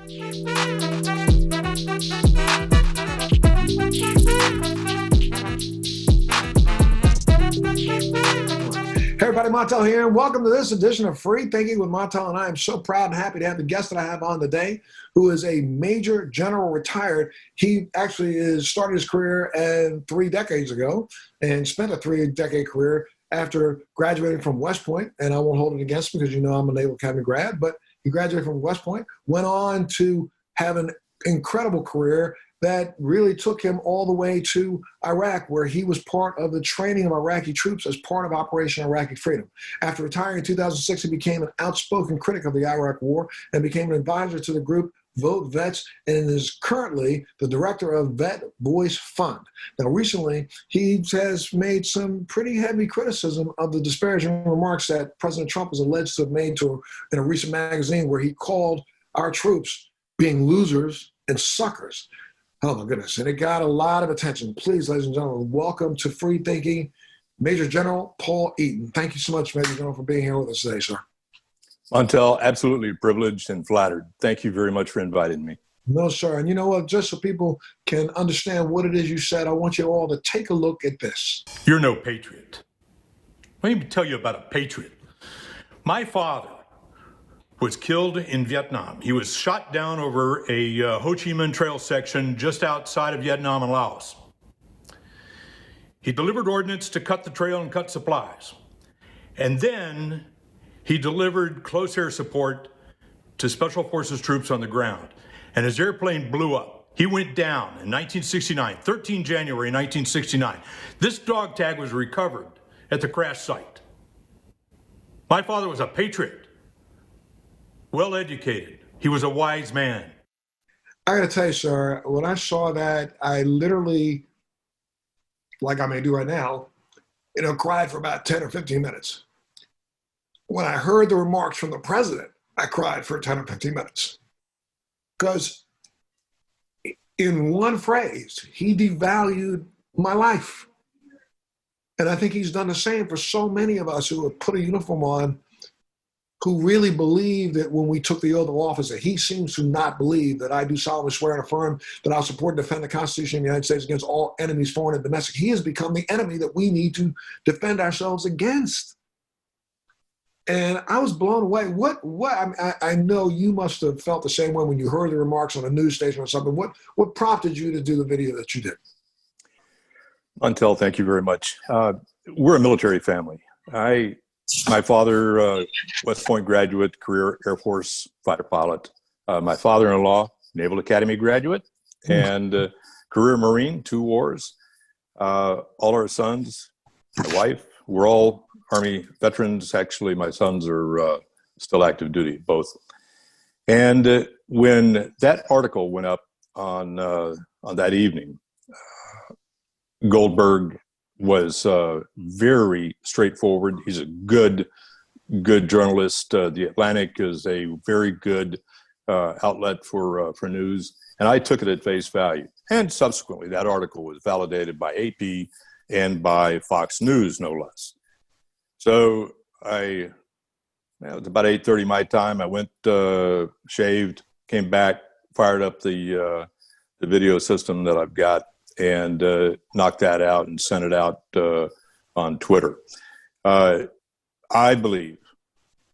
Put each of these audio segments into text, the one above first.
Hey everybody, Montel here, and welcome to this edition of Free Thinking with Montel. And I am so proud and happy to have the guest that I have on today, who is a Major General retired. He actually started his career 3 decades ago and spent a 3-decade career after graduating from West Point. And I won't hold it against him because you know I'm a Naval Academy grad, but he graduated from West Point, went on to have an incredible career that really took him all the way to Iraq, where he was part of the training of Iraqi troops as part of Operation Iraqi Freedom. After retiring in 2006, he became an outspoken critic of the Iraq War and became an advisor to the group Vote Vets, and is currently the director of Vet Voice Fund. Now, recently, he has made some pretty heavy criticism of the disparaging remarks that President Trump is alleged to have made in a recent magazine, where he called our troops being losers and suckers. Oh my goodness, and it got a lot of attention. Please, ladies and gentlemen, welcome to Free Thinking, Major General Paul Eaton. Thank you so much, Major General, for being here with us today, sir. Montel, absolutely privileged and flattered. Thank you very much for inviting me. No, sir. And you know what, just so people can understand what it is you said, I want you all to take a look at this. You're no patriot. Let me tell you about a patriot. My father was killed in Vietnam. He was shot down over a Ho Chi Minh Trail section just outside of Vietnam and Laos. He delivered ordnance to cut the trail and cut supplies. And then he delivered close air support to Special Forces troops on the ground. And his airplane blew up. He went down in 1969, 13 January 1969. This dog tag was recovered at the crash site. My father was a patriot. Well educated. He was a wise man. I gotta tell you, sir, when I saw that, I literally, like I may do right now, cried for about 10 or 15 minutes. When I heard the remarks from the president, I cried for 10 or 15 minutes. Because in one phrase, he devalued my life. And I think he's done the same for so many of us who have put a uniform on, who really believe that when we took the oath of office, that he seems to not believe that I do solemnly swear and affirm that I'll support and defend the Constitution of the United States against all enemies, foreign and domestic. He has become the enemy that we need to defend ourselves against. And I was blown away. I know you must have felt the same way when you heard the remarks on a news station or something. What prompted you to do the video that you did? Montel, thank you very much. We're a military family. My father, West Point graduate, career Air Force fighter pilot. My father-in-law, Naval Academy graduate, and career Marine, 2 wars. All our sons, my wife, we're all Army veterans. Actually, my sons are still active duty, both. And when that article went up on that evening, Goldberg was very straightforward. He's a good journalist. The Atlantic is a very good outlet for news, and I took it at face value. And subsequently, that article was validated by AP and by Fox News, no less. So it was about 8:30 my time. I went, shaved, came back, fired up the video system that I've got, and knocked that out and sent it out on Twitter. I believe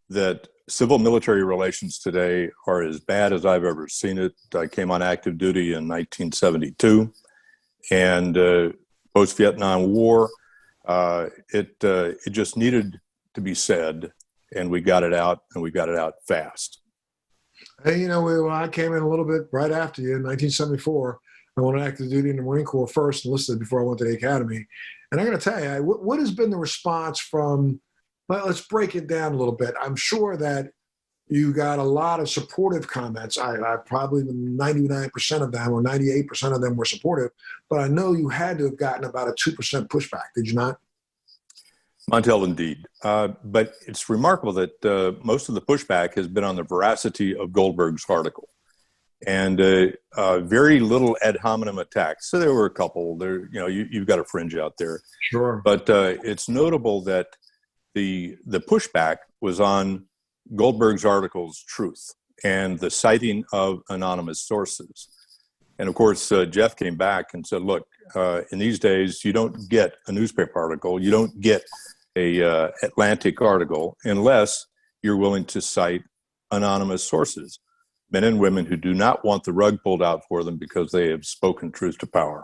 that civil-military relations today are as bad as I've ever seen it. I came on active duty in 1972, and post-Vietnam War, it just needed to be said, and we got it out, and we got it out fast. Hey, I came in a little bit right after you in 1974. I went on active duty in the Marine Corps first, enlisted before I went to the Academy. And I got to tell you, what has been the response from, well, let's break it down a little bit. I'm sure that you got a lot of supportive comments. I probably 99% of them or 98% of them were supportive, but I know you had to have gotten about a 2% pushback. Did you not? Montel, indeed. But it's remarkable that most of the pushback has been on the veracity of Goldberg's article. And very little ad hominem attacks. So there were a couple. You've got a fringe out there. Sure. But it's notable that the pushback was on Goldberg's article's truth and the citing of anonymous sources. And of course, Jeff came back and said, look, in these days, you don't get a newspaper article, you don't get a Atlantic article unless you're willing to cite anonymous sources, men and women who do not want the rug pulled out for them because they have spoken truth to power.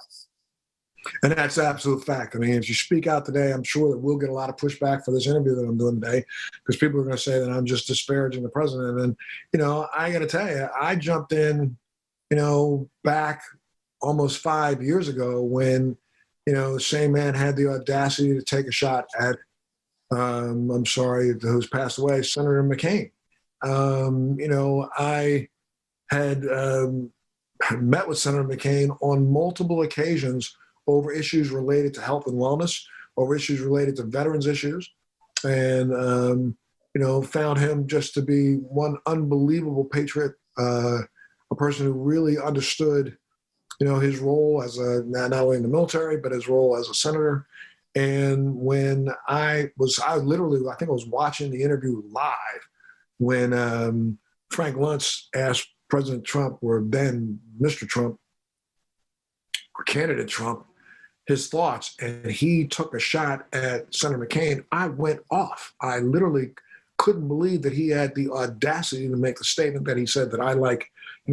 And that's absolute fact. I mean, if you speak out today, I'm sure that we'll get a lot of pushback for this interview that I'm doing today, because people are going to say that I'm just disparaging the president. And, I got to tell you, I jumped in, back almost 5 years ago when, the same man had the audacity to take a shot at, I'm sorry, who's passed away, Senator McCain. I had met with Senator McCain on multiple occasions over issues related to health and wellness, over issues related to veterans issues, and found him just to be one unbelievable patriot, a person who really understood, his role as not only in the military but his role as a senator. And when I think I was watching the interview live when Frank Luntz asked President Trump, or then Mr. Trump, or candidate Trump, his thoughts, and he took a shot at Senator McCain, I went off. I literally couldn't believe that he had the audacity to make the statement that he said, that I like,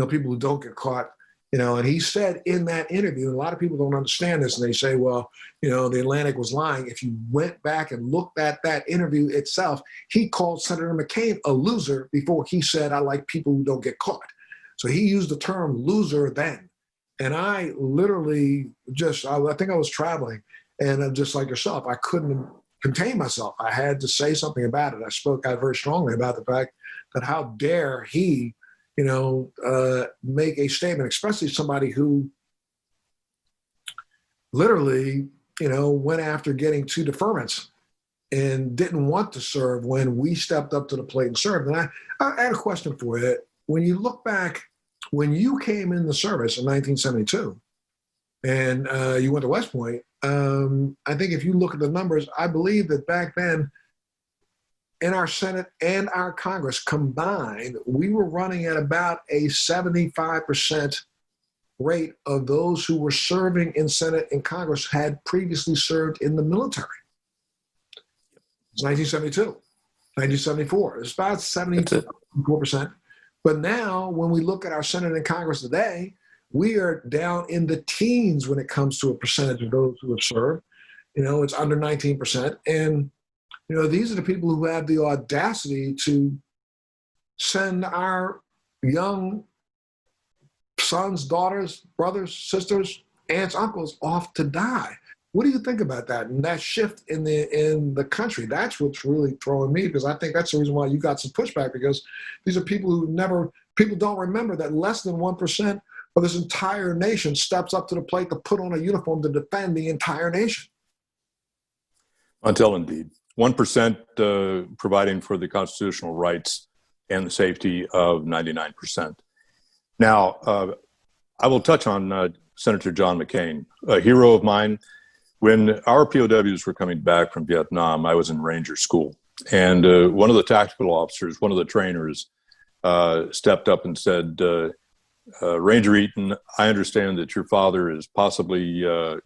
people who don't get caught, and he said in that interview, and a lot of people don't understand this, and they say, well, the Atlantic was lying. If you went back and looked at that interview itself, he called Senator McCain a loser before he said, I like people who don't get caught. So he used the term loser then. And I literally I think I was traveling, and I'm just like yourself, I couldn't contain myself. I had to say something about it. I spoke out very strongly about the fact that how dare he, make a statement, especially somebody who literally, went after getting 2 deferments and didn't want to serve when we stepped up to the plate and served. And I had a question for you. When you look back, when you came in the service in 1972 and you went to West Point, I think if you look at the numbers, I believe that back then in our Senate and our Congress combined, we were running at about a 75% rate of those who were serving in Senate and Congress had previously served in the military. It's 1972, 1974. It's about 74%. But now, when we look at our Senate and Congress today, we are down in the teens when it comes to a percentage of those who have served. It's under 19%. And, these are the people who have the audacity to send our young sons, daughters, brothers, sisters, aunts, uncles off to die. What do you think about that? And that shift in the country, that's what's really throwing me, because I think that's the reason why you got some pushback, because these are people people don't remember that less than 1% of this entire nation steps up to the plate to put on a uniform to defend the entire nation. Montel, indeed. 1% providing for the constitutional rights and the safety of 99%. Now, I will touch on Senator John McCain, a hero of mine. When our POWs were coming back from Vietnam, I was in Ranger School. And one of the tactical officers, one of the trainers, stepped up and said, Ranger Eaton, I understand that your father is possibly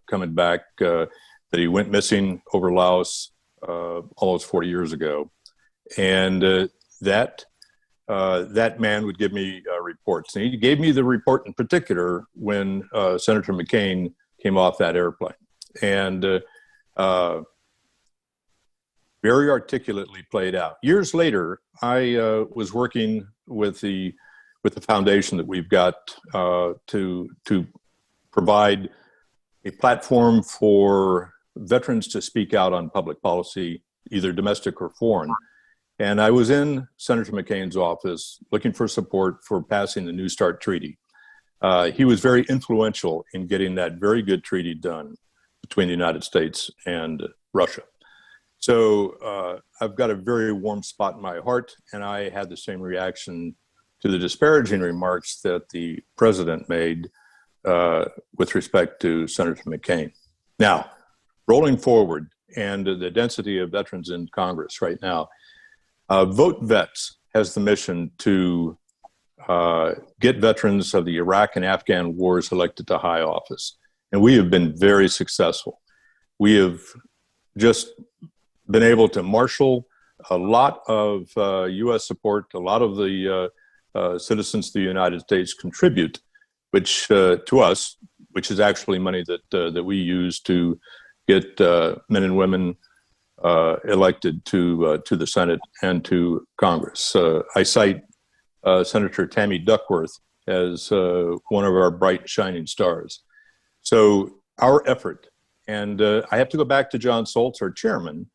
coming back, that he went missing over Laos almost 40 years ago. And that man would give me reports. And he gave me the report in particular when Senator McCain came off that airplane. And very articulately played out. Years later, I was working with the foundation that we've got to provide a platform for veterans to speak out on public policy, either domestic or foreign. And I was in Senator McCain's office looking for support for passing the New START treaty. He was very influential in getting that very good treaty done between the United States and Russia. So I've got a very warm spot in my heart, and I had the same reaction to the disparaging remarks that the president made with respect to Senator McCain. Now, rolling forward, and the density of veterans in Congress right now, Vote Vets has the mission to get veterans of the Iraq and Afghan wars elected to high office. And we have been very successful. We have just been able to marshal a lot of U.S. support. A lot of the citizens of the United States contribute, which to us, which is actually money that we use to get men and women elected to the Senate and to Congress. I cite Senator Tammy Duckworth as one of our bright shining stars. So our effort, and I have to go back to John Soltz, our chairman,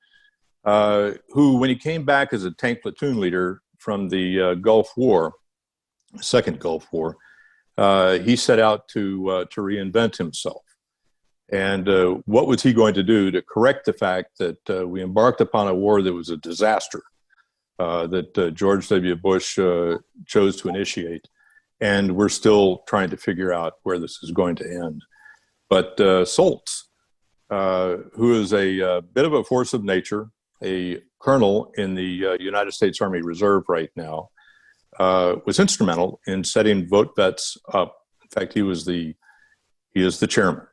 who, when he came back as a tank platoon leader from the Gulf War, Second Gulf War, he set out to reinvent himself. And what was he going to do to correct the fact that we embarked upon a war that was a disaster, that George W. Bush chose to initiate, and we're still trying to figure out where this is going to end. But Soltz, who is a bit of a force of nature, a colonel in the United States Army Reserve right now, was instrumental in setting Vote Vets up. In fact, he is the chairman.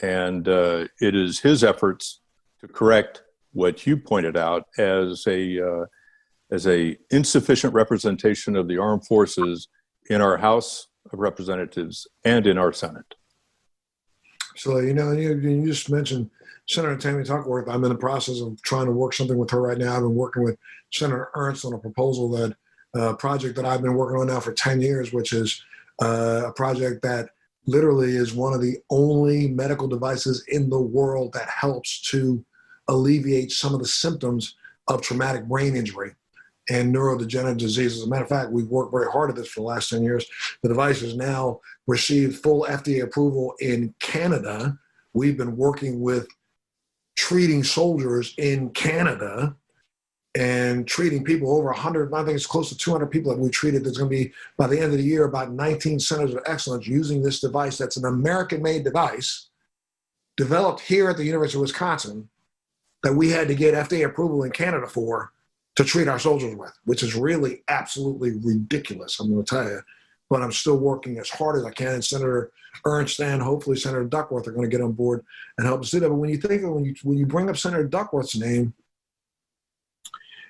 And it is his efforts to correct what you pointed out as a insufficient representation of the armed forces in our House of Representatives and in our Senate. So, you just mentioned Senator Tammy Duckworth. I'm in the process of trying to work something with her right now. I've been working with Senator Ernst on a proposal project that I've been working on now for 10 years, which is a project that literally is one of the only medical devices in the world that helps to alleviate some of the symptoms of traumatic brain injury and neurodegenerative diseases. As a matter of fact, we've worked very hard at this for the last 10 years. The device has now received full FDA approval in Canada. We've been working with treating soldiers in Canada and treating people over 100, I think it's close to 200 people that we treated. There's going to be, by the end of the year, about 19 centers of excellence using this device. That's an American-made device developed here at the University of Wisconsin that we had to get FDA approval in Canada for to treat our soldiers with, which is really absolutely ridiculous, I'm going to tell you. But I'm still working as hard as I can. And Senator Ernst and hopefully Senator Duckworth are going to get on board and help us do that. But when you think of when you bring up Senator Duckworth's name,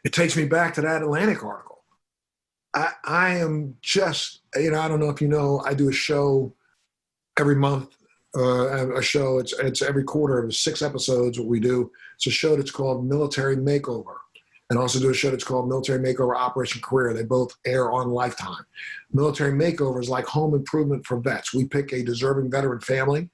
it takes me back to that Atlantic article. I am just, I don't know if you know, I do a show every month, a show, it's every quarter, of 6 episodes, what we do. It's a show that's called Military Makeover, and also do a show that's called Military Makeover Operation Career. They both air on Lifetime. Military Makeover is like home improvement for vets. We pick a deserving veteran family,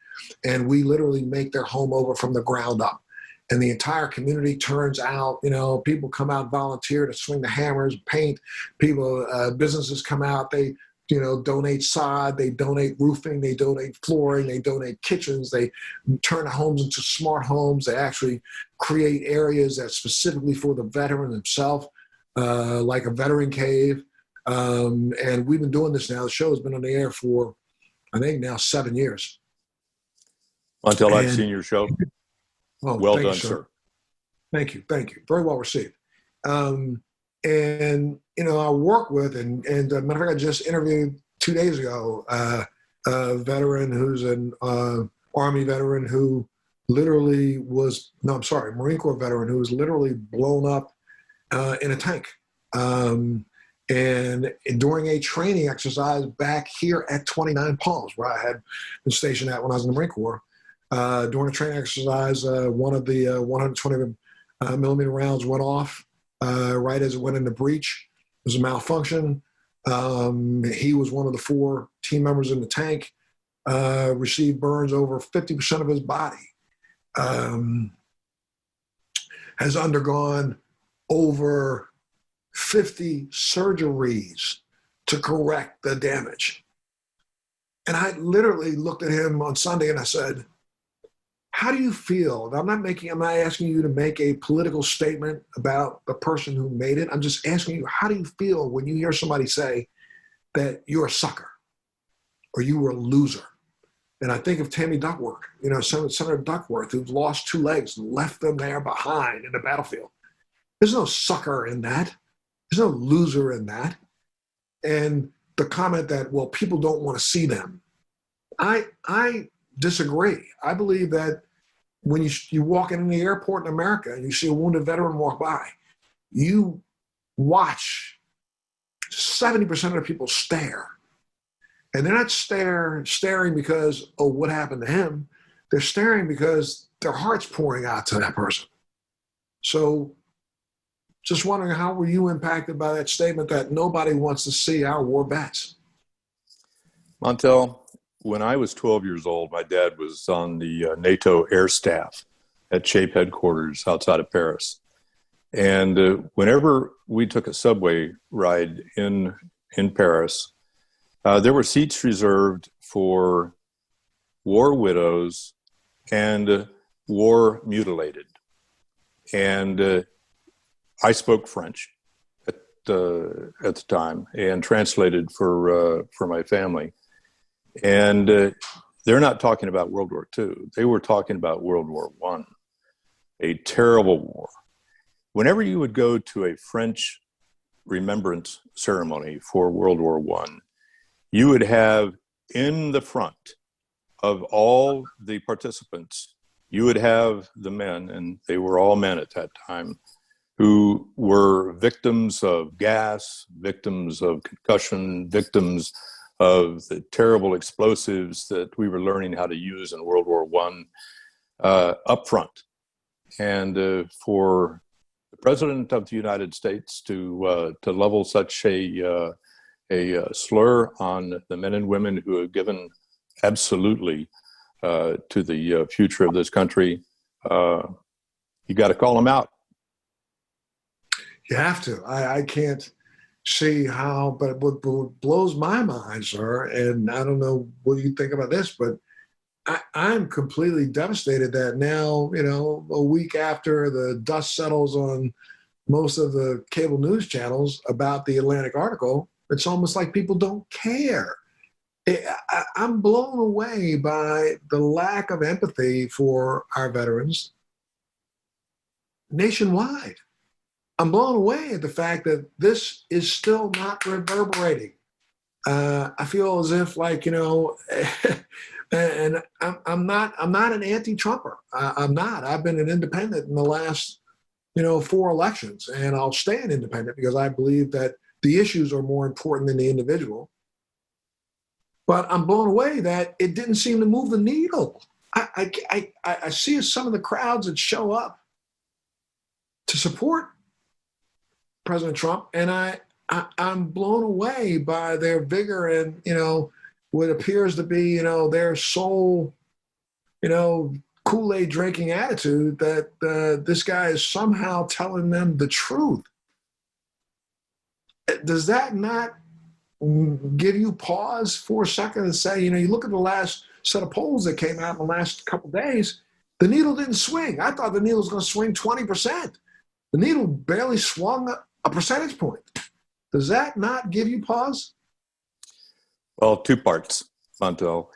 and we literally make their home over from the ground up. And the entire community turns out, people come out, volunteer to swing the hammers, paint. People, businesses come out, they, donate sod, they donate roofing, they donate flooring, they donate kitchens, they turn the homes into smart homes. They actually create areas that's specifically for the veteran himself, like a veteran cave. And we've been doing this now. The show has been on the air for, I think, now 7 years. Montel, I've seen your show. Oh, well done, sir. Thank you. Very well received. And, I work with, and matter of fact, I just interviewed 2 days ago a veteran who's an Army veteran who literally Marine Corps veteran who was literally blown up in a tank. And during a training exercise back here at 29 Palms, where I had been stationed at when I was in the Marine Corps, during a training exercise, one of the 120 millimeter rounds went off right as it went into breach. It was a malfunction. He was one of the 4 team members in the tank, received burns over 50% of his body, has undergone over 50 surgeries to correct the damage. And I literally looked at him on Sunday and I said, how do you feel? I'm not asking you to make a political statement about the person who made it. I'm just asking you, how do you feel when you hear somebody say that you're a sucker or you were a loser? And I think of Tammy Duckworth, Senator Duckworth, who's lost 2 legs and left them there behind in the battlefield. There's no sucker in that. There's no loser in that. And the comment that, well, people don't want to see them. I disagree. I believe that when you walk in the airport in America and you see a wounded veteran walk by, you watch 70% of the people stare. And they're not staring because, oh, what happened to him? They're staring because their heart's pouring out to that person. So just wondering, how were you impacted by that statement that nobody wants to see our war vets? Montel, when I was 12 years old, my dad was on the NATO air staff at SHAPE headquarters outside of Paris. And whenever we took a subway ride in Paris, there were seats reserved for war widows and war mutilated. And I spoke French at the time and translated for my family. And they're not talking about World War II. They were talking about World War I, a terrible war. Whenever you would go to a French remembrance ceremony for World War I, you would have in the front of all the participants, you would have the men, and they were all men at that time, who were victims of gas, victims of concussion, victims of the terrible explosives that we were learning how to use in World War I, up front. And for the President of the United States to level such a slur on the men and women who have given absolutely to the future of this country, you got to call them out. You have to. I can't see how, but what blows my mind, sir, and I don't know what you think about this, but I'm completely devastated that now, a week after the dust settles on most of the cable news channels about the Atlantic article, it's almost like people don't care. I'm blown away by the lack of empathy for our veterans nationwide. I'm blown away at the fact that this is still not reverberating. I feel as if, and I'm not an anti-Trumper. I'm not. I've been an independent in the last, 4 elections, and I'll stay an independent because I believe that the issues are more important than the individual. But I'm blown away that it didn't seem to move the needle. I see some of the crowds that show up to support President Trump, and I'm blown away by their vigor and, what appears to be, their sole, Kool-Aid drinking attitude that this guy is somehow telling them the truth. Does that not give you pause for a second and say, you look at the last set of polls that came out in the last couple of days, the needle didn't swing. I thought the needle was going to swing 20%. The needle barely swung a percentage point. Does that not give you pause? Well, 2 parts, Montel.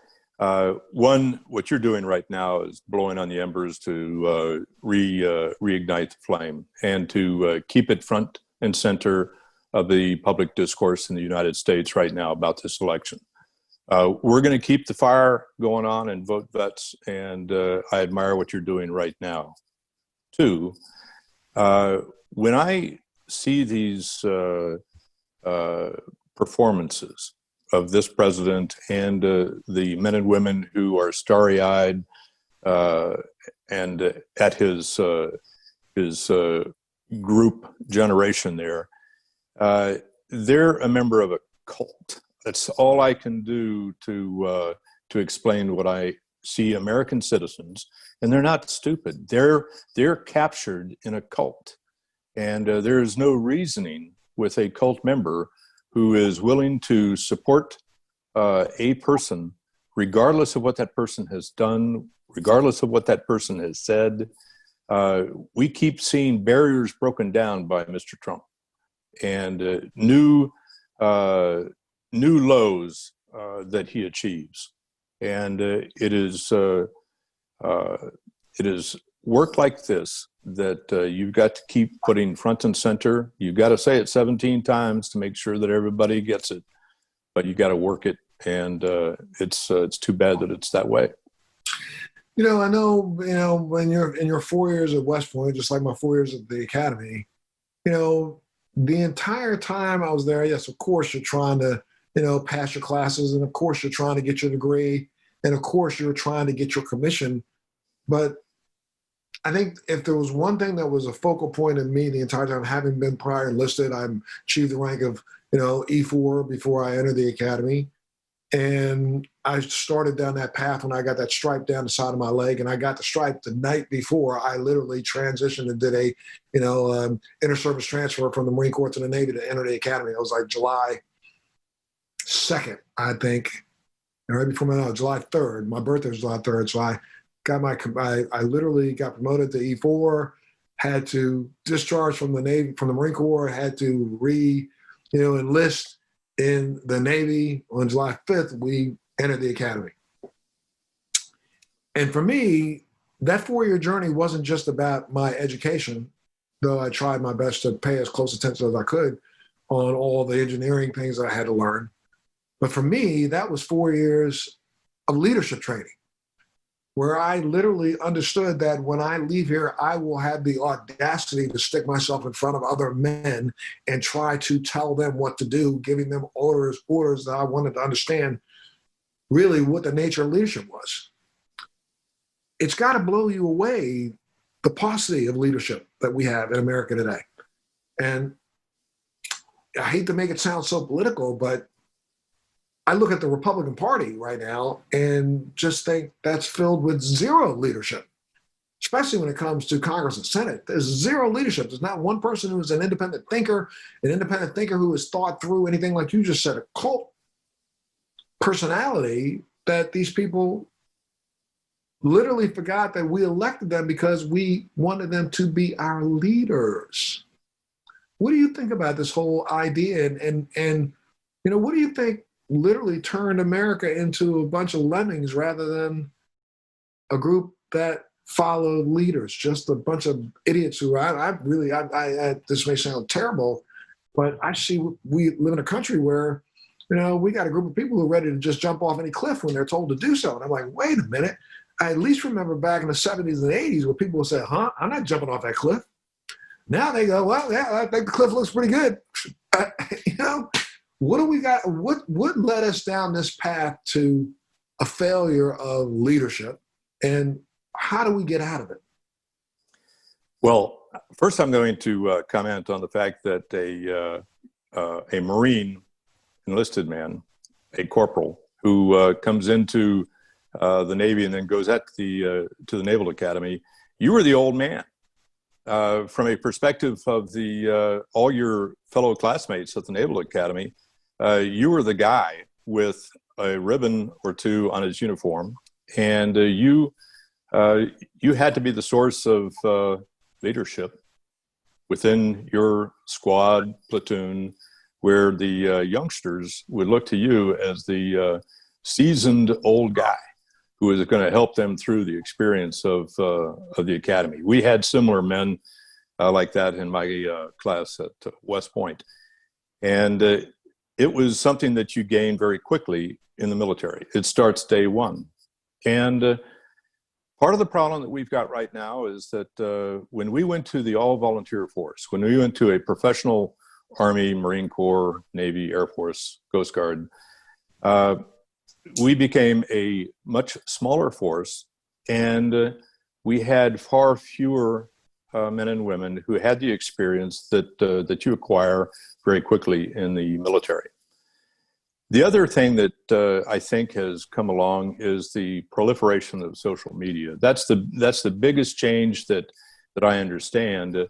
One, what you're doing right now is blowing on the embers to reignite the flame and to keep it front and center of the public discourse in the United States right now about this election. We're going to keep the fire going on and vote vets, and I admire what you're doing right now. 2, when I see these performances of this president and the men and women who are starry-eyed and at his group generation there, they're a member of a cult. That's all I can do to explain what I see American citizens, and they're not stupid. They're captured in a cult, and there is no reasoning with a cult member who is willing to support a person, regardless of what that person has done, regardless of what that person has said. We keep seeing barriers broken down by Mr. Trump, and new lows that he achieves, and it is work like this that you've got to keep putting front and center. You've got to say it 17 times to make sure that everybody gets it. but you got to work it, and it's too bad that it's that way. I know, when you're in your 4 years at West Point, just like my 4 years at the academy, the entire time I was there, yes, of course, you're trying to, pass your classes. And of course, you're trying to get your degree. And of course, you're trying to get your commission. But I think if there was one thing that was a focal point in me the entire time, having been prior enlisted, I achieved the rank of, E4 before I entered the academy. And I started down that path when I got that stripe down the side of my leg, and I got the stripe the night before I literally transitioned and did a, inter-service transfer from the Marine Corps to the Navy to enter the academy. It was like July 2nd, I think, and right before July 3rd. My birthday was July 3rd, so I got I literally got promoted to E4, had to discharge from the Navy, from the Marine Corps, had to enlist in the Navy. On July 5th, we entered the academy. And for me, that 4-year journey wasn't just about my education, though I tried my best to pay as close attention as I could on all the engineering things that I had to learn. But for me, that was 4 years of leadership training, where I literally understood that when I leave here, I will have the audacity to stick myself in front of other men and try to tell them what to do, giving them orders that I wanted to understand really what the nature of leadership was. It's got to blow you away, the paucity of leadership that we have in America today. And I hate to make it sound so political, but I look at the Republican Party right now and just think that's filled with zero leadership, especially when it comes to Congress and Senate. There's zero leadership. There's not one person who is an independent thinker who has thought through anything like you just said, a cult personality that these people literally forgot that we elected them because we wanted them to be our leaders. What do you think about this whole idea? And what do you think literally turned America into a bunch of lemmings rather than a group that followed leaders, just a bunch of idiots who this may sound terrible, but I see we live in a country where, we got a group of people who are ready to just jump off any cliff when they're told to do so. And I'm like, wait a minute. I at least remember back in the 70s and 80s where people would say, I'm not jumping off that cliff. Now they go, well, yeah, I think the cliff looks pretty good. What do we got? What led us down this path to a failure of leadership, and how do we get out of it? Well, first I'm going to comment on the fact that a Marine enlisted man, a corporal, who comes into the Navy and then goes to the Naval Academy, you were the old man. From a perspective of all your fellow classmates at the Naval Academy, you were the guy with a ribbon or two on his uniform, and you had to be the source of leadership within your squad, platoon, where the youngsters would look to you as the seasoned old guy who was going to help them through the experience of the academy. We had similar men like that in my class at West Point. And it was something that you gain very quickly in the military. It starts day one. And part of the problem that we've got right now is that when we went to the all-volunteer force, when we went to a professional Army, Marine Corps, Navy, Air Force, Coast Guard, we became a much smaller force, and we had far fewer men and women who had the experience that you acquire very quickly in the military. The other thing that I think has come along is the proliferation of social media. That's the biggest change that I understand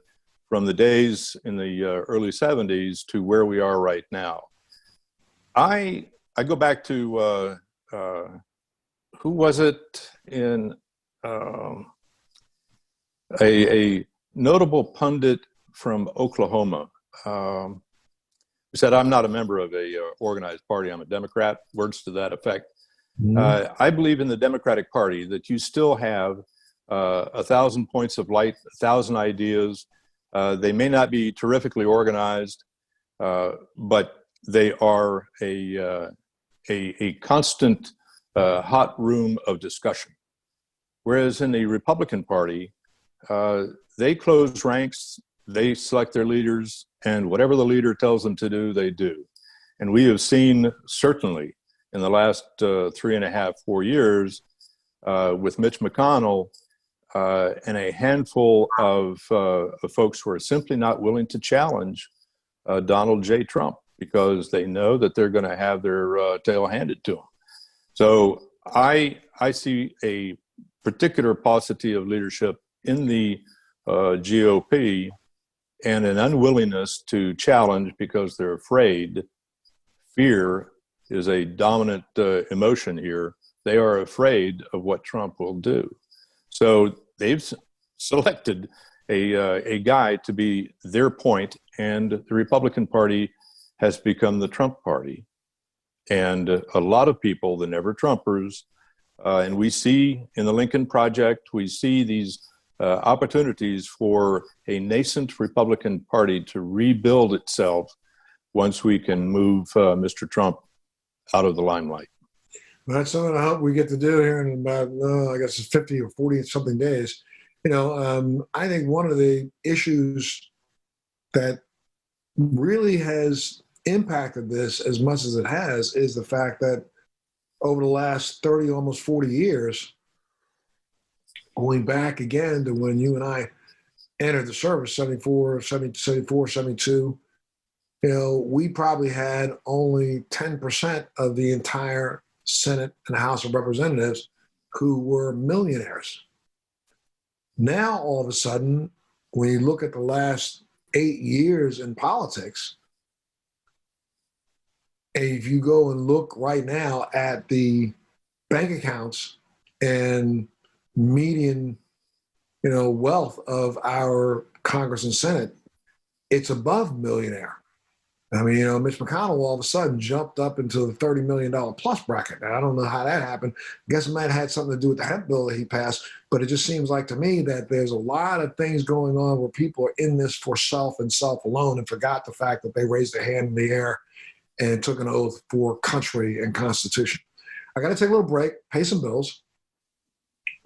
from the days in the early 70s to where we are right now. I go back to who was it in a notable pundit from Oklahoma who said, "I'm not a member of a organized party. I'm a Democrat." Words to that effect. Mm-hmm. I believe in the Democratic Party that you still have 1,000 points of light, 1,000 ideas. They may not be terrifically organized, but they are a constant hot room of discussion. Whereas in the Republican Party, they close ranks, they select their leaders, and whatever the leader tells them to do, they do. And we have seen, certainly in the last 3.5, 4 years, with Mitch McConnell and a handful of folks who are simply not willing to challenge Donald J. Trump because they know that they're going to have their tail handed to them. So I see a particular paucity of leadership in the GOP and an unwillingness to challenge because they're afraid. Fear is a dominant emotion here. They are afraid of what Trump will do. So they've selected a guy to be their point, and the Republican Party has become the Trump Party. And a lot of people, the never Trumpers, and we see in the Lincoln Project, we see these opportunities for a nascent Republican Party to rebuild itself once we can move Mr. Trump out of the limelight. Well, that's something I hope we get to do here in about, I guess it's 50 or 40 something days. I think one of the issues that really has impacted this as much as it has is the fact that over the last 30, almost 40 years, going back again to when you and I entered the service, 74, 72, we probably had only 10% of the entire Senate and House of Representatives who were millionaires. Now, all of a sudden, when you look at the last 8 years in politics, and if you go and look right now at the bank accounts and median, wealth of our Congress and Senate, it's above millionaire. I mean, Mitch McConnell all of a sudden jumped up into the $30 million plus bracket. Now, I don't know how that happened. I guess it might have had something to do with the hemp bill that he passed, but it just seems like to me that there's a lot of things going on where people are in this for self and self alone and forgot the fact that they raised their hand in the air and took an oath for country and Constitution. I got to take a little break, pay some bills.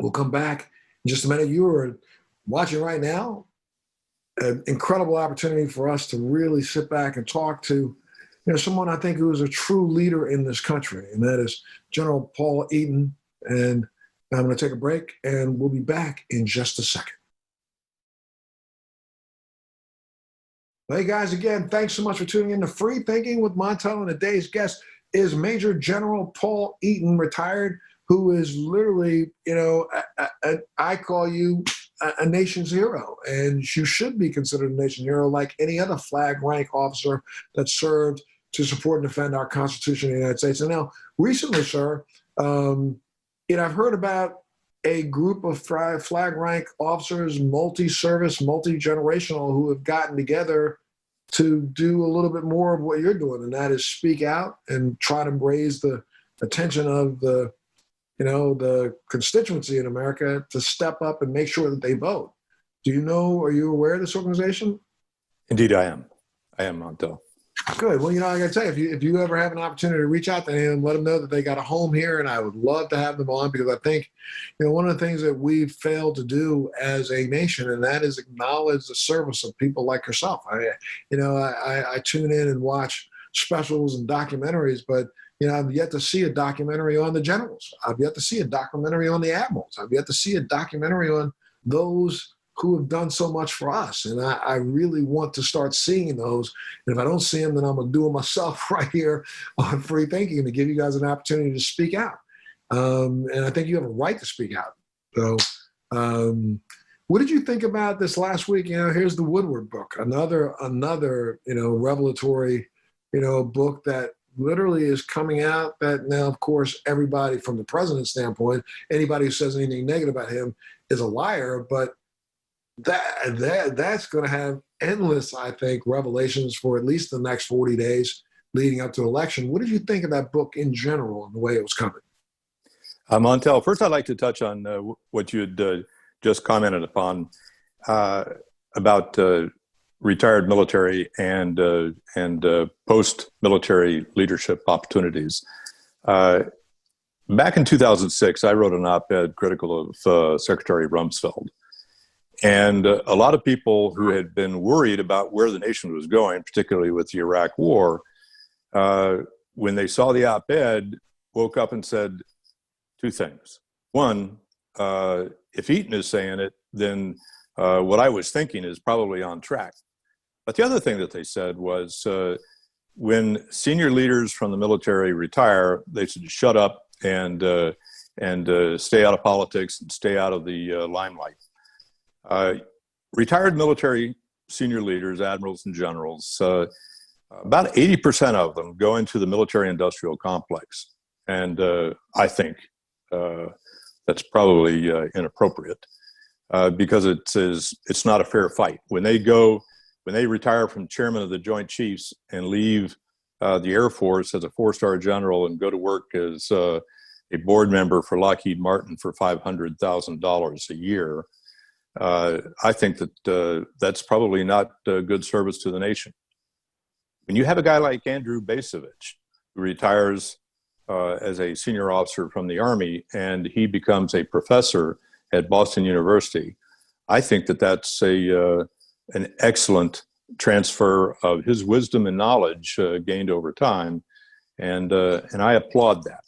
We'll come back in just a minute. You are watching right now an incredible opportunity for us to really sit back and talk to, someone I think who is a true leader in this country, and that is General Paul Eaton. And I'm going to take a break, and we'll be back in just a second. Hey guys, again, thanks so much for tuning in to Free Thinking with Montel, and today's guest is Major General Paul Eaton, retired, who is literally, I call you a nation's hero, and you should be considered a nation's hero like any other flag rank officer that served to support and defend our Constitution of the United States. And now, recently, sir, I've heard about a group of flag rank officers, multi-service, multi-generational, who have gotten together to do a little bit more of what you're doing, and that is speak out and try to raise the attention of the constituency in America to step up and make sure that they vote. Are you aware of this organization? Indeed, I am. I am, Montel. Good. Well, I got to tell you, if you ever have an opportunity to reach out to them, let them know that they got a home here, and I would love to have them on, because I think, one of the things that we've failed to do as a nation, and that is acknowledge the service of people like yourself. I tune in and watch specials and documentaries, but I've yet to see a documentary on the generals. I've yet to see a documentary on the admirals. I've yet to see a documentary on those who have done so much for us. And I really want to start seeing those. And if I don't see them, then I'm going to do them myself right here on Free Thinking to give you guys an opportunity to speak out. And I think you have a right to speak out. So what did you think about this last week? Here's the Woodward book, another revelatory, book that literally is coming out, that now, of course, everybody from the president's standpoint, anybody who says anything negative about him is a liar, but that's going to have endless, I think, revelations for at least the next 40 days leading up to election. What did you think of that book in general and the way it was coming? Montel, first I'd like to touch on what you had just commented upon about retired military and post-military leadership opportunities. Back in 2006, I wrote an op-ed critical of Secretary Rumsfeld. And a lot of people who had been worried about where the nation was going, particularly with the Iraq War, when they saw the op-ed, woke up and said two things. One, if Eaton is saying it, then what I was thinking is probably on track. But the other thing that they said was when senior leaders from the military retire, they should shut up and stay out of politics and stay out of the limelight. Retired military senior leaders, admirals and generals, about 80% of them go into the military-industrial complex. And I think that's probably inappropriate because it's not a fair fight. When they retire from chairman of the Joint Chiefs and leave the Air Force as a four-star general and go to work as a board member for Lockheed Martin for $500,000 a year, I think that that's probably not good service to the nation. When you have a guy like Andrew Bacevich, who retires as a senior officer from the Army and he becomes a professor at Boston University, I think that that's an excellent transfer of his wisdom and knowledge gained over time, and I applaud that.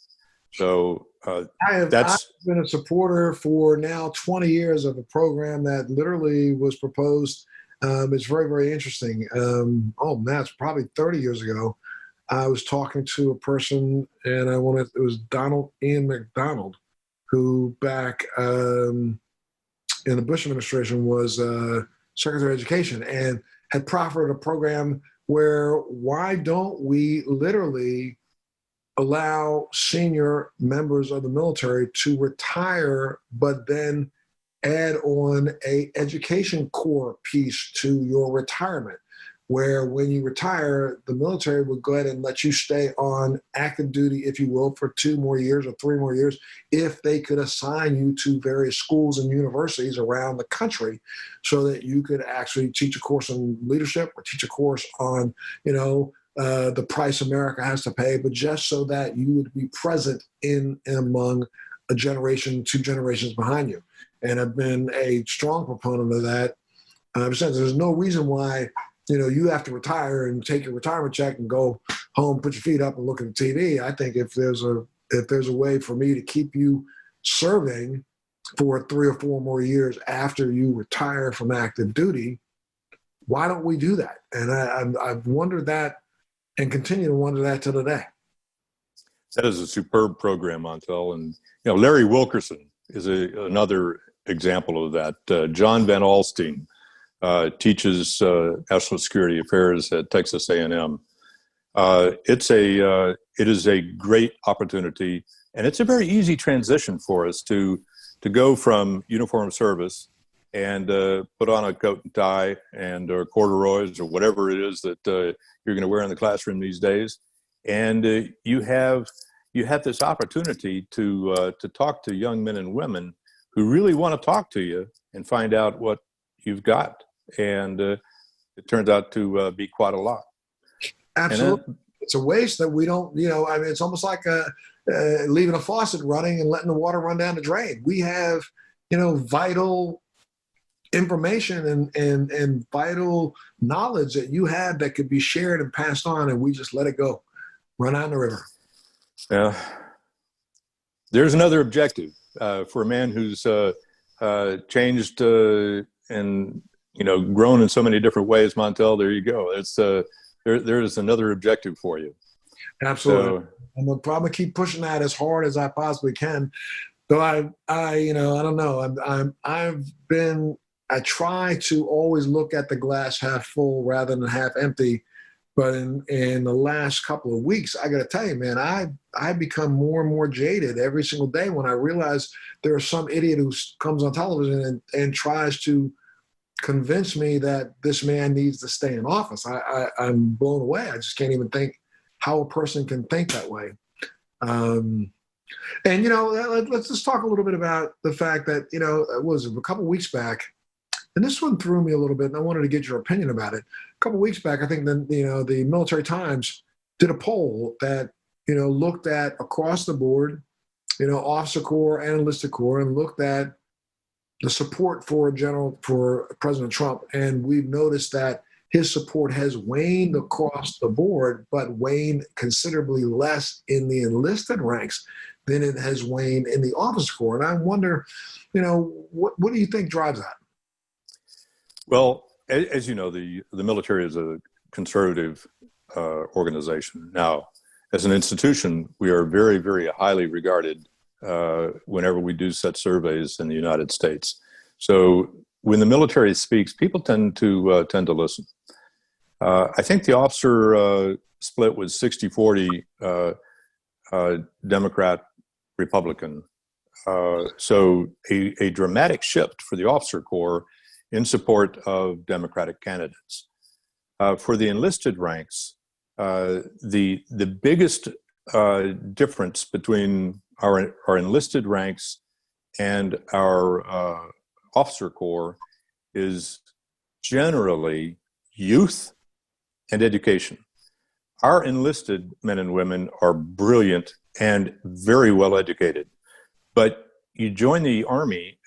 So I've been a supporter for now 20 years of a program that literally was proposed. It's very, very interesting. Oh man, it's probably 30 years ago. I was talking to a person, and it was Donald Ian McDonald, who back in the Bush administration was Secretary of Education and had proffered a program where why don't we literally allow senior members of the military to retire, but then add on a education core piece to your retirement, where when you retire, the military would go ahead and let you stay on active duty, if you will, for 2 more years or 3 more years, if they could assign you to various schools and universities around the country so that you could actually teach a course on leadership or teach a course on, the price America has to pay, but just so that you would be present in and among a generation, 2 generations behind you. And I've been a strong proponent of that. There's no reason why, you have to retire and take your retirement check and go home, put your feet up and look at the TV. I think if there's a way for me to keep you serving for 3 or 4 more years after you retire from active duty, why don't we do that? And I've wondered that and continue to wonder that to today. That is a superb program, Montel. And, Larry Wilkerson is another example of that. John Van Alstyne teaches national security affairs at Texas A&M. It is a great opportunity, and it's a very easy transition for us to go from uniform service and put on a coat and tie and or corduroys or whatever it is that you're going to wear in the classroom these days, and you have this opportunity to talk to young men and women who really want to talk to you and find out what you've got, and it turns out to be quite a lot. Absolutely. It's a waste that we don't, it's almost like leaving a faucet running and letting the water run down the drain. We have, vital information and vital knowledge that you have that could be shared and passed on, and we just let it go, run down the river. Yeah. There's another objective for a man who's changed and grown in so many different ways, Montel. There you go. It's there is another objective for you. Absolutely. So, I'm gonna keep pushing that as hard as I possibly can. Though I don't know. I try to always look at the glass half full rather than half empty. But in the last couple of weeks, I got to tell you, man, I become more and more jaded every single day when I realize there's some idiot who comes on television and tries to convince me that this man needs to stay in office. I'm blown away. I just can't even think how a person can think that way. And, let's just talk a little bit about the fact that, it was a couple of weeks back, And this one threw me a little bit, and I wanted to get your opinion about it. A couple of weeks back, I think the Military Times did a poll that looked at across the board, officer corps and enlisted corps, and looked at the support for President Trump. And we've noticed that his support has waned across the board, but waned considerably less in the enlisted ranks than it has waned in the officer corps. And I wonder, what do you think drives that? Well, as you know, the military is a conservative organization. Now, as an institution, we are very, very highly regarded whenever we do such surveys in the United States. So when the military speaks, people tend to listen. I think the officer split was 60-40 Democrat, Republican. So a dramatic shift for the officer corps in support of Democratic candidates. For the enlisted ranks, the biggest difference between our enlisted ranks and our officer corps is generally youth and education. Our enlisted men and women are brilliant and very well educated, but you join the Army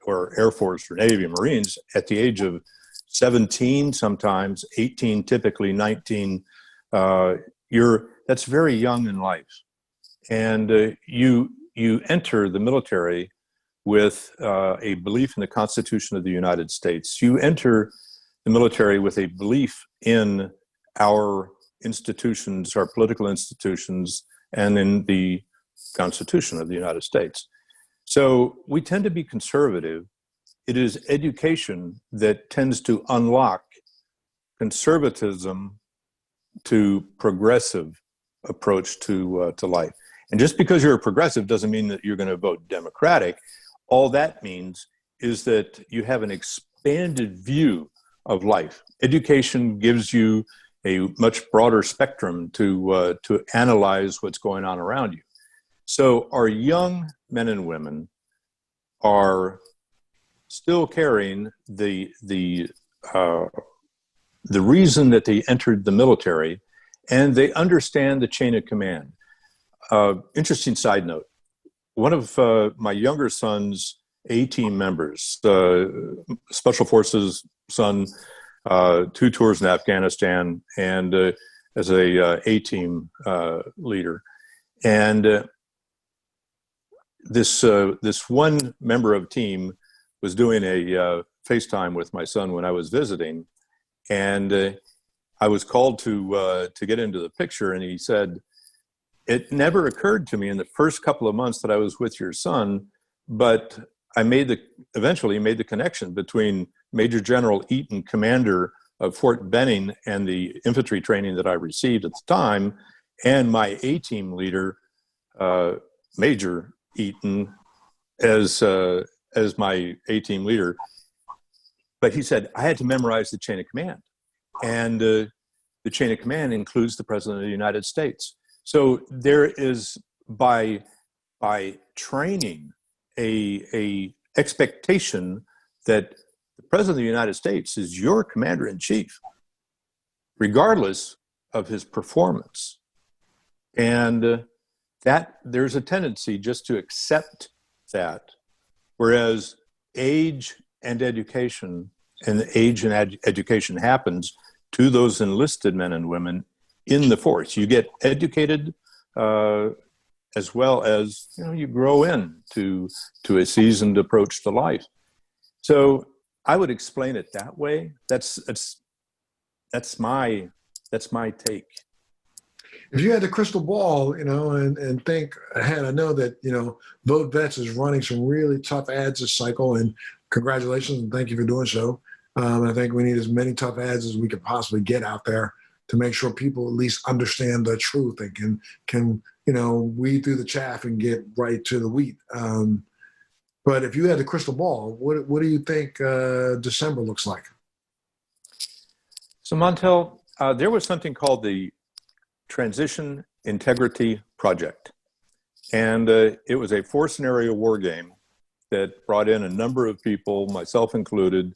or Air Force or Navy or Marines at the age of 17, sometimes 18, typically 19. That's very young in life, and you enter the military with a belief in the Constitution of the United States. You enter the military with a belief in our institutions, our political institutions, and in the Constitution of the United States. So we tend to be conservative. It is education that tends to unlock conservatism to progressive approach to life. And just because you're a progressive doesn't mean that you're going to vote Democratic. All that means is that you have an expanded view of life. Education gives you a much broader spectrum to analyze what's going on around you. So our young men and women are still carrying the reason that they entered the military, and they understand the chain of command. Interesting side note: one of my younger son's A-team members, Special Forces son, 2 tours in Afghanistan, and as a A-team leader, and this one member of team was doing a FaceTime with my son when I was visiting, and I was called to get into the picture, and he said, "It never occurred to me in the first couple of months that I was with your son, but I eventually made the connection between Major General Eaton, commander of Fort Benning, and the infantry training that I received at the time, and my A-team leader, Major Eaton, as my A-team leader." But he said, I had to memorize the chain of command. And the chain of command includes the President of the United States. So there is, by training, a expectation that the President of the United States is your commander-in-chief, regardless of his performance. And that there's a tendency just to accept that, whereas age and education happens to those enlisted men and women in the force. You get educated as well as you grow into a seasoned approach to life. So I would explain it that way. That's my take. If you had the crystal ball, and think ahead, I know that, Vote Vets is running some really tough ads this cycle, and congratulations and thank you for doing so. I think we need as many tough ads as we could possibly get out there to make sure people at least understand the truth and can weed through the chaff and get right to the wheat. But if you had the crystal ball, what do you think December looks like? So Montel, there was something called the Transition Integrity Project. And it was a 4-scenario war game that brought in a number of people, myself included,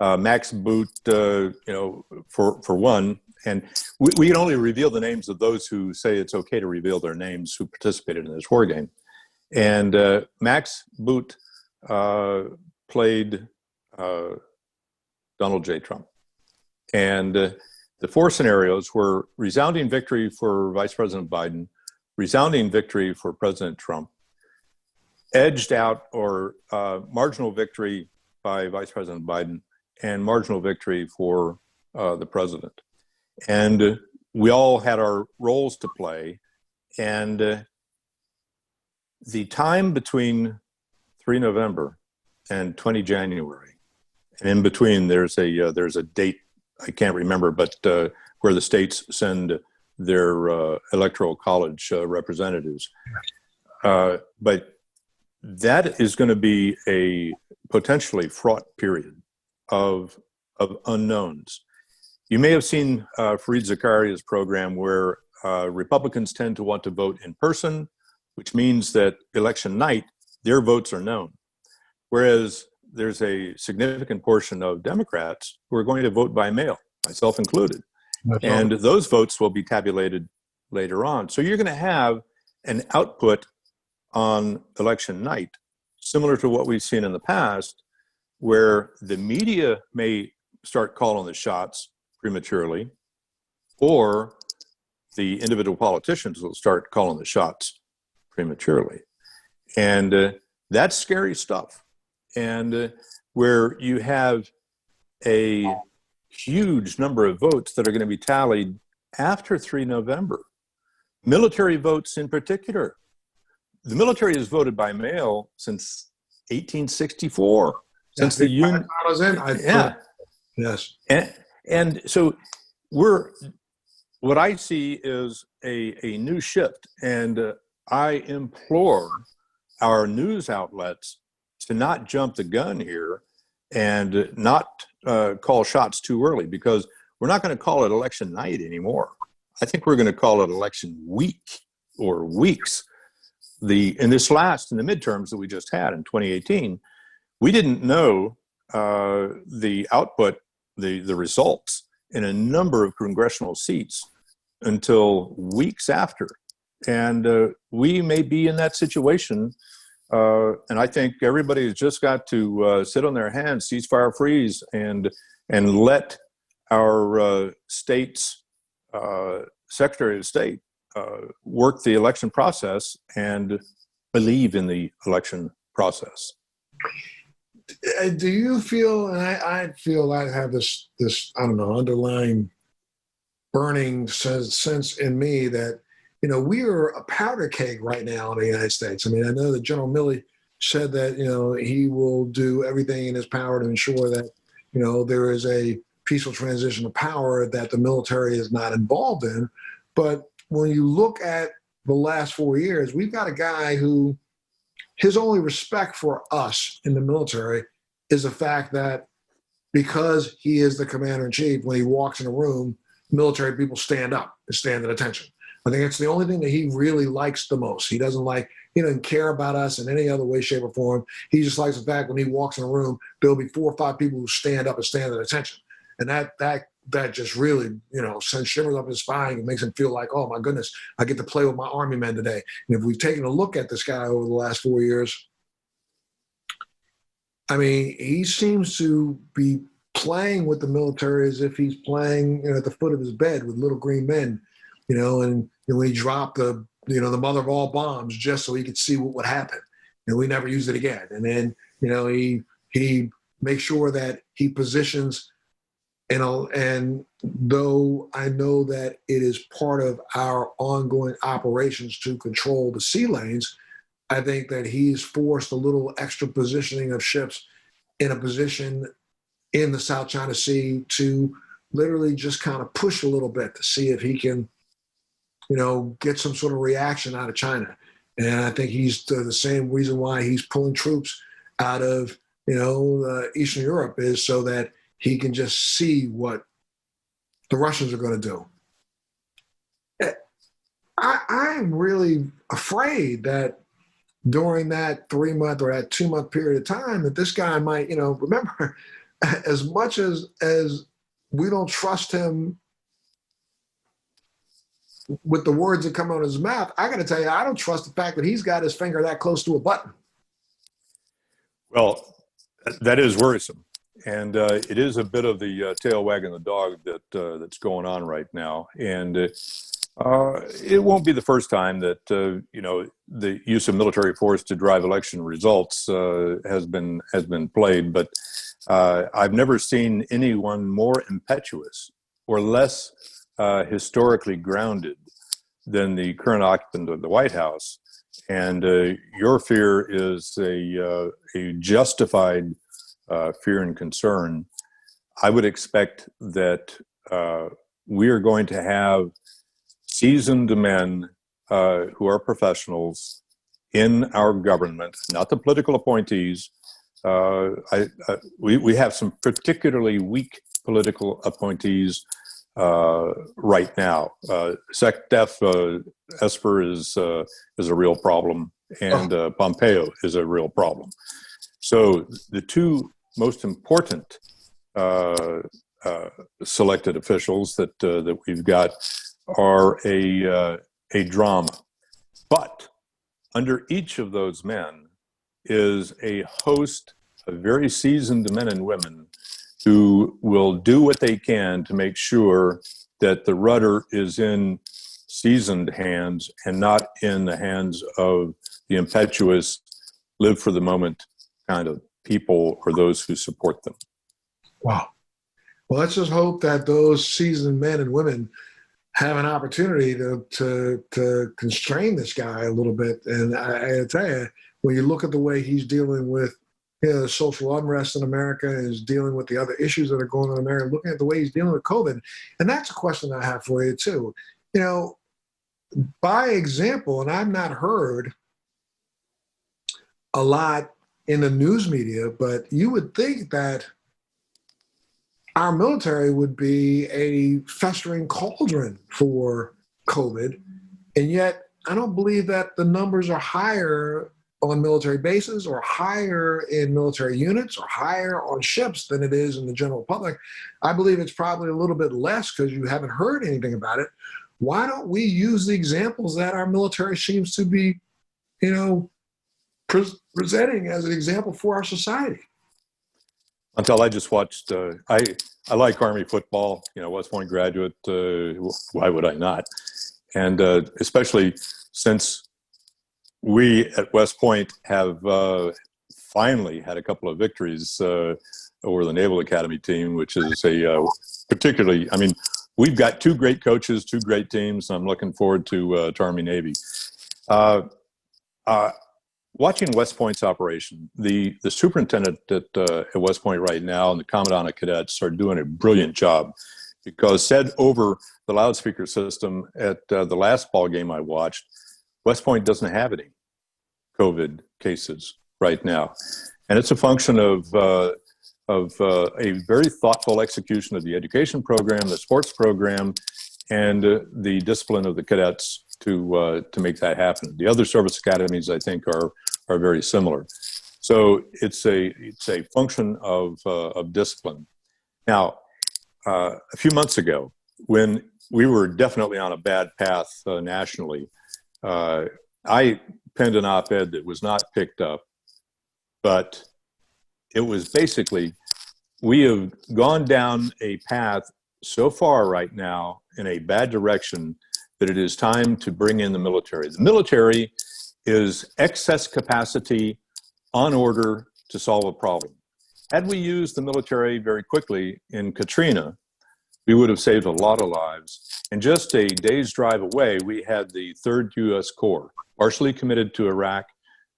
Max Boot, for one. And we can only reveal the names of those who say it's okay to reveal their names who participated in this war game. And Max Boot played Donald J. Trump. And the four scenarios were resounding victory for Vice President Biden, resounding victory for President Trump, edged out or marginal victory by Vice President Biden, and marginal victory for the president. And we all had our roles to play. And the time between 3 November and 20 January, and in between there's a date I can't remember, but where the states send their electoral college representatives. But that is going to be a potentially fraught period of unknowns. You may have seen Fareed Zakaria's program where Republicans tend to want to vote in person, which means that election night, their votes are known. Whereas there's a significant portion of Democrats who are going to vote by mail, myself included. And those votes will be tabulated later on. So you're going to have an output on election night, similar to what we've seen in the past, where the media may start calling the shots prematurely, or the individual politicians will start calling the shots prematurely. And that's scary stuff. And where you have a huge number of votes that are going to be tallied after 3 November. Military votes in particular. The military has voted by mail since 1864, since the Union. Yes. And so what I see is a new shift. And I implore our news outlets to not jump the gun here and not call shots too early, because we're not going to call it election night anymore. I think we're going to call it election week or weeks. In the midterms that we just had in 2018, we didn't know the output, the results in a number of congressional seats until weeks after. And we may be in that situation. And I think everybody has just got to sit on their hands, ceasefire, freeze, and let our state's Secretary of State work the election process and believe in the election process. Do you feel, and I feel I have this I don't know, underlying burning sense in me that, we are a powder keg right now in the United States. I mean, I know that General Milley said that, he will do everything in his power to ensure that, there is a peaceful transition of power that the military is not involved in. But when you look at the last 4 years, we've got a guy who his only respect for us in the military is the fact that because he is the commander in chief, when he walks in a room, military people stand up and stand at attention. I think it's the only thing that he really likes the most. He doesn't care about us in any other way, shape, or form. He just likes the fact when he walks in a room, there'll be 4 or 5 people who stand up and stand at attention. And that just really, sends shivers up his spine and makes him feel like, oh my goodness, I get to play with my army men today. And if we've taken a look at this guy over the last 4 years, I mean, he seems to be playing with the military as if he's playing at the foot of his bed with little green men, and when he dropped the mother of all bombs just so he could see what would happen. And we never used it again. And then, he makes sure that he positions, and though I know that it is part of our ongoing operations to control the sea lanes, I think that he's forced a little extra positioning of ships in a position in the South China Sea to literally just kind of push a little bit to see if he can, get some sort of reaction out of China. And I think he's the same reason why he's pulling troops out of, Eastern Europe is so that he can just see what the Russians are going to do. I'm really afraid that during that 3 month or that 2 month period of time that this guy might, remember, as much as we don't trust him with the words that come out of his mouth, I got to tell you, I don't trust the fact that he's got his finger that close to a button. Well, that is worrisome, and it is a bit of the tail wagging the dog that's going on right now. And it won't be the first time that the use of military force to drive election results has been played. But I've never seen anyone more impetuous or less historically grounded than the current occupant of the White House. And your fear is a justified fear and concern. I would expect that we are going to have seasoned men who are professionals in our government, not the political appointees. We have some particularly weak political appointees right now. SecDef Esper is a real problem, and Pompeo is a real problem. So the two most important selected officials that we've got are a drama. But under each of those men is a host of very seasoned men and women who will do what they can to make sure that the rudder is in seasoned hands and not in the hands of the impetuous, live for the moment kind of people or those who support them. Wow. Well, let's just hope that those seasoned men and women have an opportunity to constrain this guy a little bit. And I tell you, when you look at the way he's dealing with social unrest in America, is dealing with the other issues that are going on in America, looking at the way he's dealing with COVID. And that's a question I have for you too. By example, and I've not heard a lot in the news media, but you would think that our military would be a festering cauldron for COVID. And yet I don't believe that the numbers are higher on military bases or higher in military units or higher on ships than it is in the general public. I believe it's probably a little bit less because you haven't heard anything about it. Why don't we use the examples that our military seems to be, presenting as an example for our society? Until I just watched, I like Army football, West Point graduate, why would I not? And especially since we at West Point have finally had a couple of victories over the Naval Academy team, which is particularly, we've got two great coaches, two great teams. I'm looking forward to Army Navy. Watching West Point's operation, the superintendent at West Point right now and the commandant of cadets are doing a brilliant job, because said over the loudspeaker system at the last ball game I watched, West Point doesn't have any COVID cases right now. And it's a function of a very thoughtful execution of the education program, the sports program, and the discipline of the cadets to make that happen. The other service academies, I think, are very similar. So it's a function of discipline. Now, a few months ago, when we were definitely on a bad path nationally, I penned an op-ed that was not picked up, but it was basically, we have gone down a path so far right now in a bad direction that it is time to bring in the military. The military is excess capacity on order to solve a problem. Had we used the military very quickly in Katrina, we would have saved a lot of lives. And just a day's drive away, we had the 3rd U.S. Corps, partially committed to Iraq,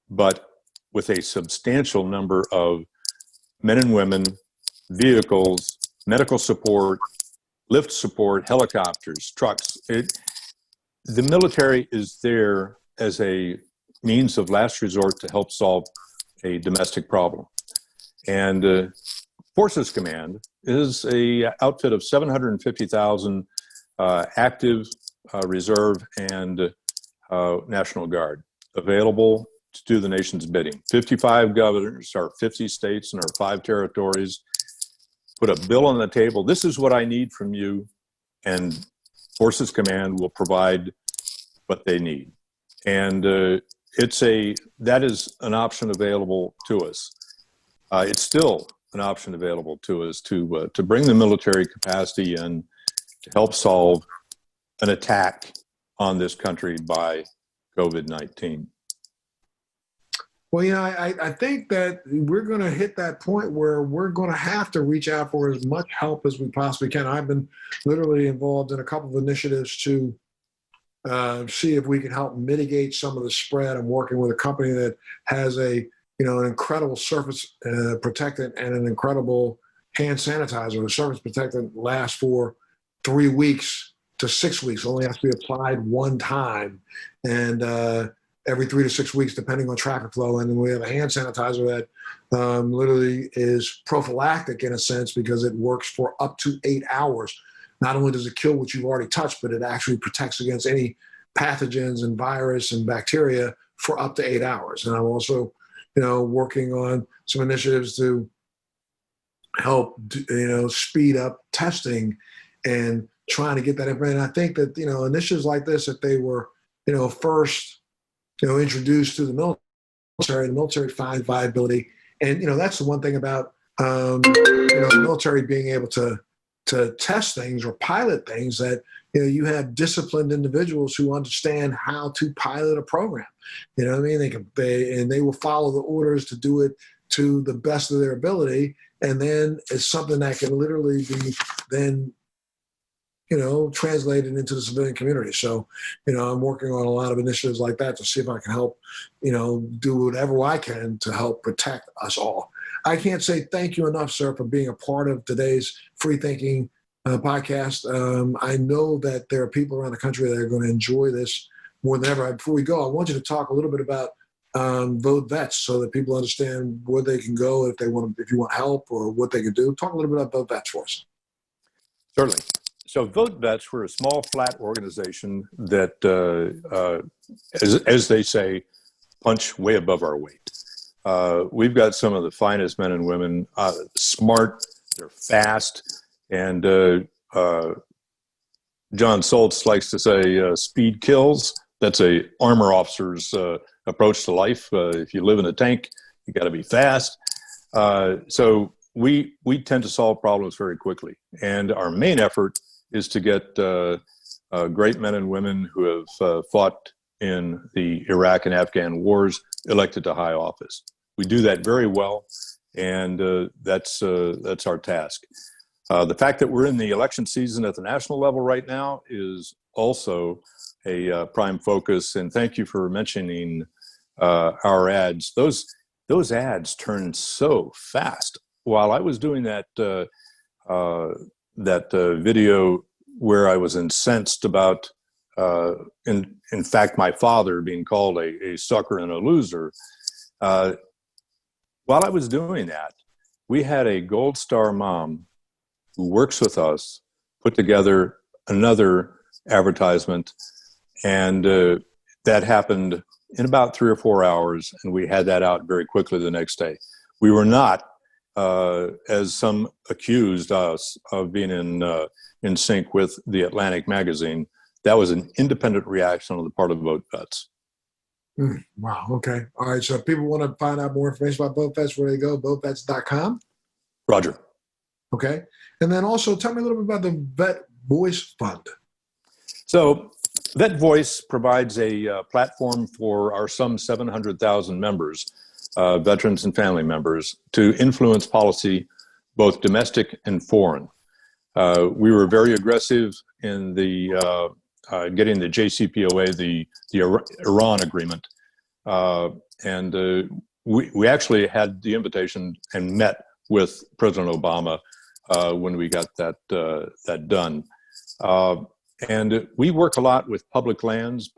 but with a substantial number of men and women, vehicles, medical support, lift support, helicopters, trucks. The military is there as a means of last resort to help solve a domestic problem. And Forces Command is a outfit of 750,000 active reserve and National Guard available to do the nation's bidding. 55 governors, our 50 states, and our 5 territories put a bill on the table. This is what I need from you, and Forces Command will provide what they need. And that is an option available to us. It's still an option available to us to bring the military capacity in to help solve an attack on this country by COVID-19. Well, I think that we're going to hit that point where we're going to have to reach out for as much help as we possibly can. I've been literally involved in a couple of initiatives to see if we can help mitigate some of the spread. I'm working with a company that has an incredible surface protectant and an incredible hand sanitizer. The surface protectant lasts for 3 weeks to 6 weeks. Only has to be applied one time, and every 3 to 6 weeks, depending on traffic flow. And then we have a hand sanitizer that literally is prophylactic in a sense because it works for up to 8 hours. Not only does it kill what you've already touched, but it actually protects against any pathogens and virus and bacteria for up to 8 hours. And I'm also, working on some initiatives to help, speed up testing and trying to get that information. I think that, initiatives like this, if they were, first, introduced to the military finds viability. And, that's the one thing about, the military being able to test things or pilot things, that, you have disciplined individuals who understand how to pilot a program. You know what I mean? They will follow the orders to do it to the best of their ability. And then it's something that can literally be then, translated into the civilian community. So, I'm working on a lot of initiatives like that to see if I can help, do whatever I can to help protect us all. I can't say thank you enough, sir, for being a part of today's Free Thinking podcast. I know that there are people around the country that are going to enjoy this more than ever. Before we go, I want you to talk a little bit about Vote Vets so that people understand where they can go if you want help or what they can do. Talk a little bit about Vote Vets for us. Certainly. So Vote Vets, we're a small, flat organization that, as they say, punch way above our weight. We've got some of the finest men and women, smart, they're fast, and John Soltz likes to say speed kills. That's a armor officer's approach to life. If you live in a tank, you got to be fast. So we tend to solve problems very quickly. And our main effort is to get great men and women who have fought in the Iraq and Afghan wars elected to high office. We do that very well, and that's our task. The fact that we're in the election season at the national level right now is also a prime focus. And thank you for mentioning our ads. Those ads turn so fast. While I was doing that video where I was incensed about, in fact, my father being called a sucker and a loser. While I was doing that, we had a Gold Star mom who works with us put together another advertisement, and that happened in about 3 or 4 hours, and we had that out very quickly the next day. We were not, as some accused us of being in sync with the Atlantic magazine. That was an independent reaction on the part of Vote Vets. Wow. Okay. All right. So if people want to find out more information about Vote Vets, where they go, votevets.com. Roger. Okay. And then also tell me a little bit about the Vet Voice Fund. So Vet Voice provides a platform for our some 700,000 members, veterans and family members, to influence policy, both domestic and foreign. We were very aggressive in the getting the JCPOA, the Iran agreement, and we actually had the invitation and met with President Obama when we got that done. And we work a lot with public lands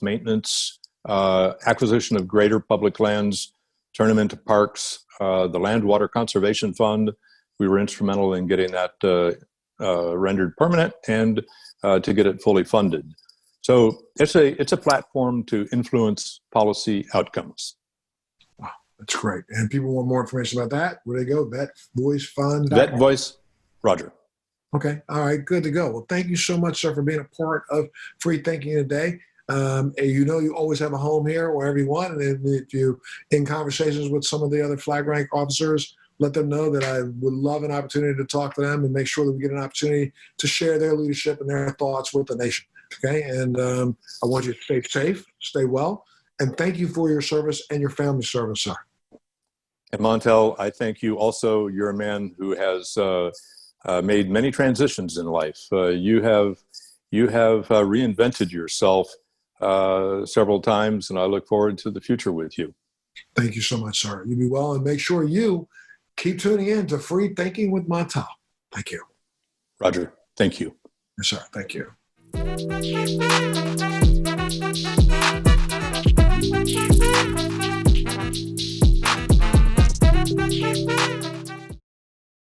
maintenance, acquisition of greater public lands, turn them into parks. The Land Water Conservation Fund, we were instrumental in getting that rendered permanent and to get it fully funded. So it's a platform to influence policy outcomes. Wow, that's great. And people want more information about that, where they go? VetVoiceFund. Vet Voice, Roger. Okay. All right. Good to go. Well, thank you so much, sir, for being a part of Free Thinking today. And you always have a home here wherever you want. And if you in conversations with some of the other flag rank officers, let them know that I would love an opportunity to talk to them and make sure that we get an opportunity to share their leadership and their thoughts with the nation. Okay. And I want you to stay safe, stay well, and thank you for your service and your family service, sir. And Montel, I thank you also. You're a man who has made many transitions in life. You have reinvented yourself several times, and I look forward to the future with you. Thank you so much, sir. You be well, and make sure you keep tuning in to Free Thinking with Montel. Thank you. Roger, thank you. Yes, sir. Thank you.